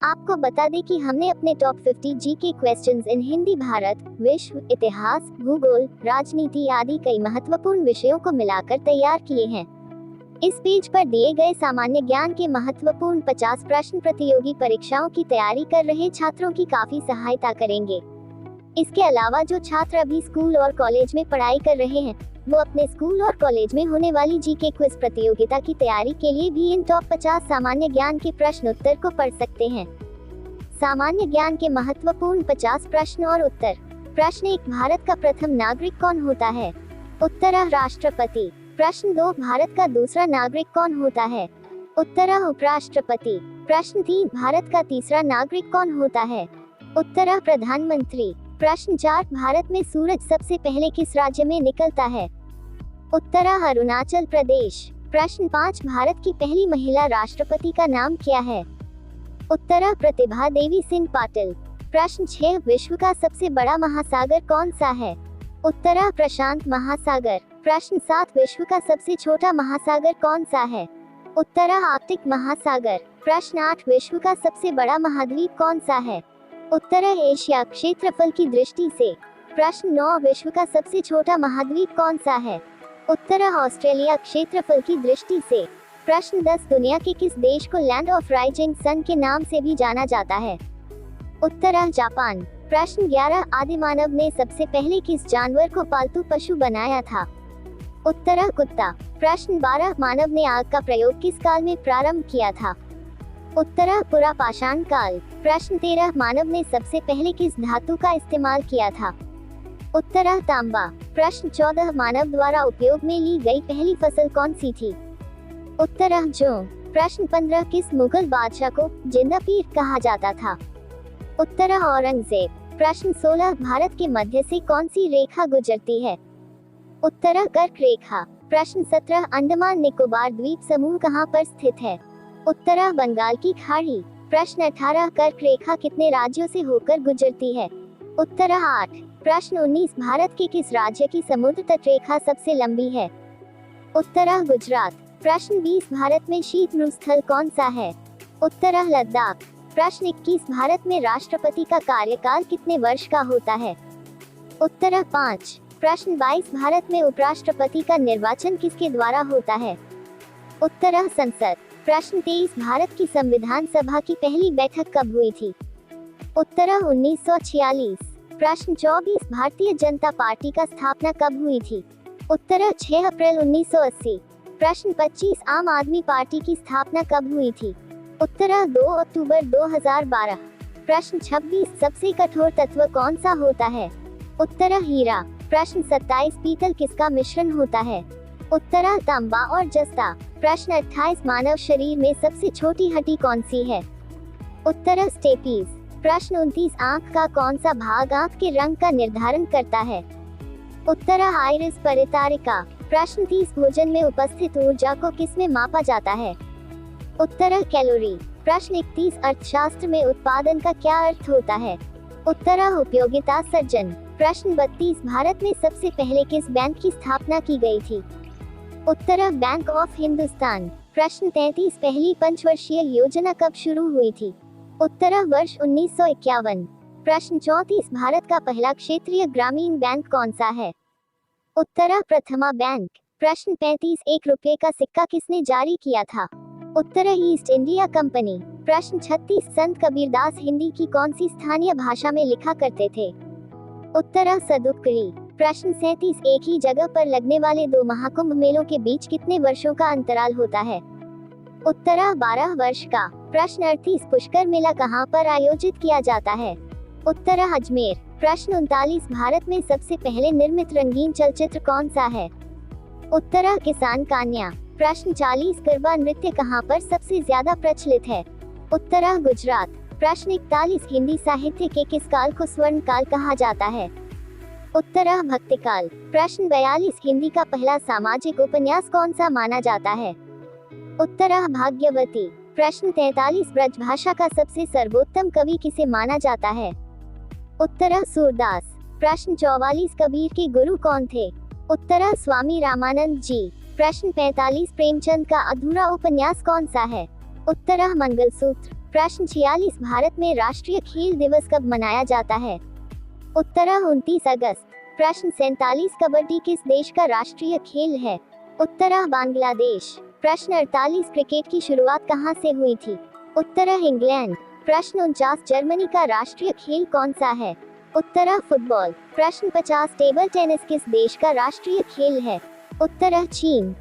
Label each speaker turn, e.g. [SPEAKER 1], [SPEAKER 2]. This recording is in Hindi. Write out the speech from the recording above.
[SPEAKER 1] आपको बता दें कि हमने अपने top 50 GK questions in Hindi, Bharat, विश्व, इतिहास, भूगोल, राजनीति आदि कई महत्वपूर्ण विषयों को मिलाकर तैयार किए हैं। इस पेज पर दिए गए सामान्य ज्ञान के महत्वपूर्ण 50 प्रश्न प्रतियोगी परीक्षाओं की तैयारी कर रहे छात्रों की काफी सहायता करेंगे। इसके अलावा जो छात्र अभी स्कूल और कॉलेज में पढ़ाई कर रहे हैं, वो अपने स्कूल और कॉलेज में होने वाली जीके क्विज प्रतियोगिता की तैयारी के लिए भी इन टॉप 50 सामान्य ज्ञान के प्रश्न उत्तर को पढ़ सकते हैं। सामान्य ज्ञान के महत्वपूर्ण 50 प्रश्न और उत्तर। प्रश्न 1, भारत का प्रथम नागरिक कौन होता है? उत्तर आ, राष्ट्रपति। प्रश्न 2, भारत का दूसरा नागरिक कौन होता है? उत्तर आ, उपराष्ट्रपति। प्रश्न 3, भारत का तीसरा नागरिक कौन होता है? उत्तर आ, प्रधानमंत्री। प्रश्न 4, भारत में सूरज सबसे पहले किस राज्य में निकलता है? उत्तर आ, अरुणाचल प्रदेश। प्रश्न 5, भारत की पहली महिला राष्ट्रपति का नाम क्या है? उत्तर आ, प्रतिभा देवी सिंह पाटिल। प्रश्न 6, विश्व का सबसे बड़ा महासागर कौन सा है? उत्तर आ, प्रशांत महासागर। प्रश्न 7, विश्व का सबसे छोटा महासागर कौन सा है? उत्तर आ, आर्कटिक महासागर। प्रश्न 8, विश्व का सबसे बड़ा महाद्वीप कौन सा है? उत्तर है एशिया, क्षेत्रफल की दृष्टि से। प्रश्न 9, विश्व का सबसे छोटा महाद्वीप कौन सा है? उत्तर है ऑस्ट्रेलिया, क्षेत्रफल की दृष्टि से। प्रश्न 10, दुनिया के किस देश को लैंड ऑफ राइजिंग सन के नाम से भी जाना जाता है? उत्तर है जापान। प्रश्न 11, आदि मानव ने सबसे पहले किस जानवर को पालतू पशु बनाया था? उत्तर है कुत्ता। प्रश्न 12, मानव ने आग का प्रयोग किस काल में प्रारंभ किया था? उत्तर है पुरा पाषाण काल। प्रश्न 13, मानव ने सबसे पहले किस धातु का इस्तेमाल किया था? उत्तर है तांबा। प्रश्न 14, मानव द्वारा उपयोग में ली गई पहली फसल कौन सी थी? उत्तर है जौ। प्रश्न 15, किस मुगल बादशाह को जिंदा पीर कहा जाता था? उत्तर है औरंगजेब। प्रश्न 16, भारत के मध्य से कौन सी रेखा गुजरती है? उत्तर है कर्क रेखा। प्रश्न 17, अंडमान निकोबार द्वीप समूह कहाँ पर स्थित है? उत्तर है बंगाल की खाड़ी। प्रश्न 18, कर्क रेखा कितने राज्यों से होकर गुजरती है? उत्तर है 8। प्रश्न 19, भारत के किस राज्य की समुद्र तट रेखा सबसे लंबी है? उत्तर है गुजरात। प्रश्न 20, भारत में शीत मरुस्थल कौन सा है? उत्तर है लद्दाख। प्रश्न 21, भारत में राष्ट्रपति का कार्यकाल कितने वर्ष का होता है? उत्तर है 5। प्रश्न 22, भारत में उपराष्ट्रपति का निर्वाचन किसके द्वारा होता है? उत्तर है संसद। प्रश्न 23, भारत की संविधान सभा की पहली बैठक कब हुई थी? उत्तर है 1946। प्रश्न 24, भारतीय जनता पार्टी का स्थापना कब हुई थी? उत्तर है 6 अप्रैल 1980। प्रश्न 25, आम आदमी पार्टी की स्थापना कब हुई थी? उत्तर है 2 अक्टूबर 2012। प्रश्न 26, सबसे कठोर तत्व कौन सा होता है? उत्तर है हीरा। प्रश्न 27, पीतल किसका मिश्रण होता है? उत्तर है तांबा और जस्ता। प्रश्न 28, मानव शरीर में सबसे छोटी हड्डी कौन सी है? उत्तर है स्टेपीज। प्रश्न 29, आंख का कौन सा भाग आंख के रंग का निर्धारण करता है? उत्तर है आइरिस परितारिका। प्रश्न 30, भोजन में उपस्थित ऊर्जा को किसमें मापा जाता है? उत्तर है कैलोरी। प्रश्न 31, अर्थशास्त्र में उत्पादन का क्या अर्थ होता है? उत्तर है उपयोगिता सर्जन। प्रश्न 32, भारत में सबसे पहले किस बैंक की स्थापना की गई थी? उत्तर है बैंक ऑफ हिंदुस्तान। प्रश्न 33, पहली पंचवर्षीय योजना कब शुरू हुई थी? उत्तर है वर्ष 1951। प्रश्न 34, भारत का पहला क्षेत्रीय ग्रामीण बैंक कौन सा है? उत्तर है प्रथमा बैंक। प्रश्न 35, 1 रुपये का सिक्का किसने जारी किया था? उत्तर है ईस्ट इंडिया कंपनी। प्रश्न 36, संत कबीरदास हिंदी की कौन सी स्थानीय भाषा में लिखा करते थे? उत्तर है सदुक्करी। प्रश्न 37, एक ही जगह पर लगने वाले 2 महाकुंभ मेलों के बीच कितने वर्षों का अंतराल होता है? उत्तर है 12 वर्ष का। प्रश्न 38, पुष्कर मेला कहाँ पर आयोजित किया जाता है? उत्तर है अजमेर। प्रश्न 39, भारत में सबसे पहले निर्मित रंगीन चलचित्र कौन सा है? उत्तर है किसान कन्या। प्रश्न 40, गरबा नृत्य कहाँ पर सबसे ज्यादा प्रचलित है? उत्तर है गुजरात। प्रश्न 41, हिंदी साहित्य के किस काल को स्वर्ण काल कहा जाता है? उत्तर है भक्ति काल। प्रश्न 42, हिंदी का पहला सामाजिक उपन्यास कौन सा माना जाता है? उत्तर है भाग्यवती। प्रश्न 43, ब्रजभाषा का सबसे सर्वोत्तम कवि किसे माना जाता है? उत्तर है सूरदास। प्रश्न 44, कबीर के गुरु कौन थे? उत्तर है स्वामी रामानंद जी। प्रश्न 45, प्रेमचंद का अधूरा उपन्यास कौन सा है? उत्तरः मंगलसूत्र। प्रश्न 46 भारत में राष्ट्रीय खेल दिवस कब मनाया जाता है? उत्तरः 29 अगस्त। प्रश्न 47 कबड्डी किस देश का राष्ट्रीय खेल है? उत्तरः बांग्लादेश। प्रश्न 48 क्रिकेट की शुरुआत कहाँ से हुई थी? उत्तरः इंग्लैंड। प्रश्न 49 जर्मनी का राष्ट्रीय खेल कौन सा है? उत्तरः फुटबॉल। प्रश्न 50 टेबल टेनिस किस देश का राष्ट्रीय खेल है? उत्तरः चीन।